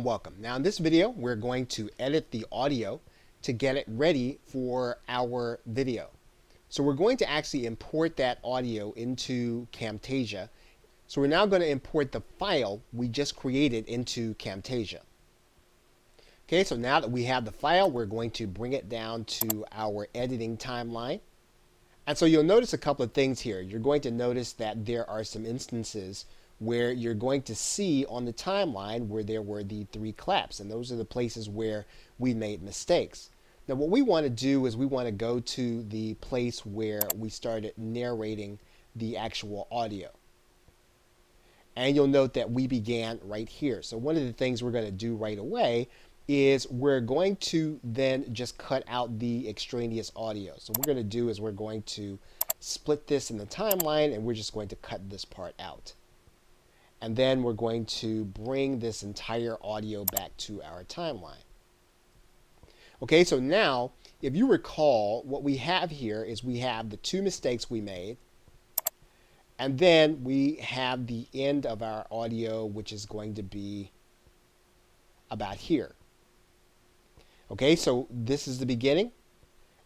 and welcome. Now in this video we're going to edit the audio to get it ready for our video. So we're going to actually import that audio into Camtasia. So we're now going to import the file we just created into Camtasia. Okay, so now that we have the file, we're going to bring it down to our editing timeline. And so you'll notice a couple of things here. You're going to notice that there are some instances where you're going to see on the timeline where there were the 3 claps, and those are the places where we made mistakes. Now what we want to do is we want to go to the place where we started narrating the actual audio. And you'll note that we began right here. So one of the things we're going to do right away is we're going to then just cut out the extraneous audio. So what we're going to do is we're going to split this in the timeline and we're just going to cut this part out. And then we're going to bring this entire audio back to our timeline. Okay, so now if you recall, what we have here is we have the 2 mistakes we made, and then we have the end of our audio, which is going to be about here. Okay, so this is the beginning,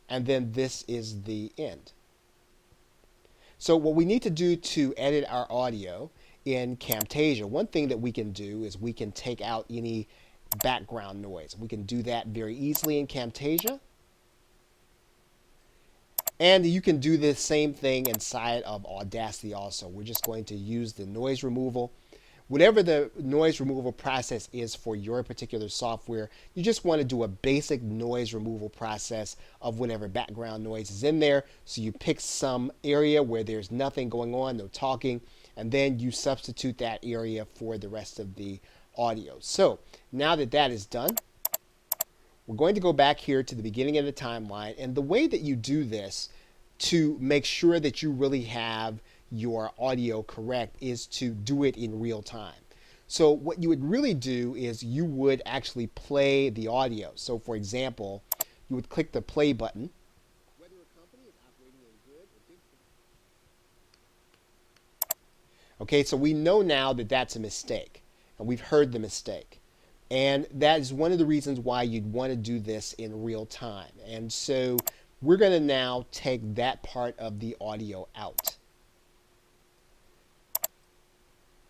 and then this is the end. So what we need to do to edit our audio in Camtasia, one thing that we can do is we can take out any background noise. We can do that very easily in Camtasia. And you can do the same thing inside of Audacity also. We're just going to use the noise removal. Whatever the noise removal process is for your particular software, you just want to do a basic noise removal process of whatever background noise is in there. So you pick some area where there's nothing going on, no talking, and then you substitute that area for the rest of the audio. So now that that is done, we're going to go back here to the beginning of the timeline. And the way that you do this to make sure that you really have your audio correct is to do it in real time. So what you would really do is you would actually play the audio. So for example, you would click the play button. Whether a company is operating in good or good. Okay, so we know now that that's a mistake, and we've heard the mistake. And that is one of the reasons why you'd want to do this in real time. And so we're going to now take that part of the audio out.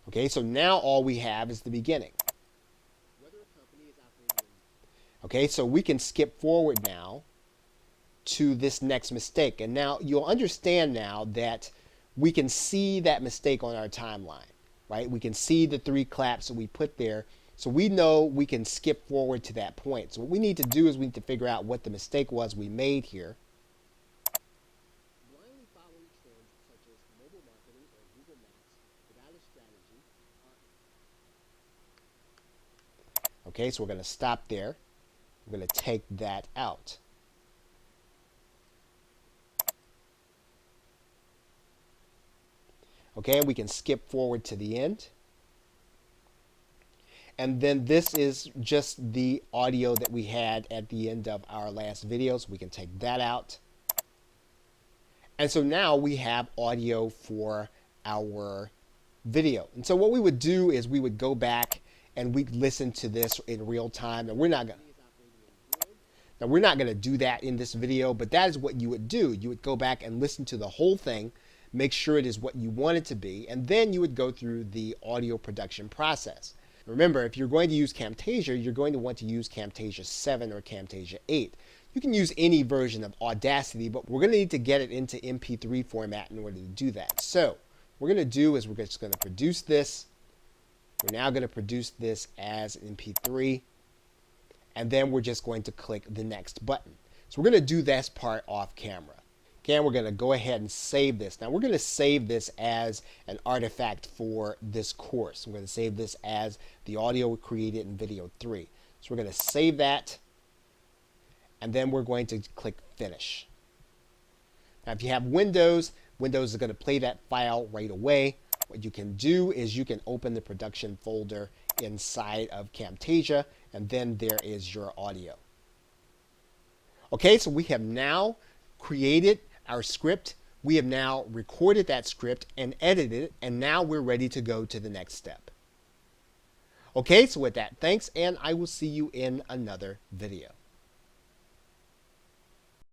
Okay, so now all we have is the beginning. Okay, so we can skip forward now to this next mistake. And now you'll understand now that we can see that mistake on our timeline, right? We can see the 3 claps that we put there. So we know we can skip forward to that point. So what we need to do is we need to figure out what the mistake was we made here. Blindly following trends such as mobile marketing or Google Maps without a strategy. Okay, so we're going to stop there. We're going to take that out. Okay, we can skip forward to the end. And then this is just the audio that we had at the end of our last video, so we can take that out. And so now we have audio for our video. And so what we would do is we would go back and we'd listen to this in real time. And we're not going to do that in this video, but that is what you would do. You would go back and listen to the whole thing, make sure it is what you want it to be, and then you would go through the audio production process. Remember, if you're going to use Camtasia, you're going to want to use Camtasia 7 or Camtasia 8. You can use any version of Audacity, but we're going to need to get it into MP3 format in order to do that. So what we're going to do is we're just going to produce this. We're now going to produce this as an MP3, and then we're just going to click the next button. So we're going to do this part off camera. Okay, we're going to go ahead and save this. Now we're going to save this as an artifact for this course. We're going to save this as the audio we created in video 3. So we're going to save that, and then we're going to click finish. Now if you have Windows, Windows is going to play that file right away. What you can do is you can open the production folder inside of Camtasia, and then there is your audio. Okay, so we have now created our script. We have now recorded that script and edited it, and now we're ready to go to the next step. Okay, so with that, thanks, and I will see you in another video.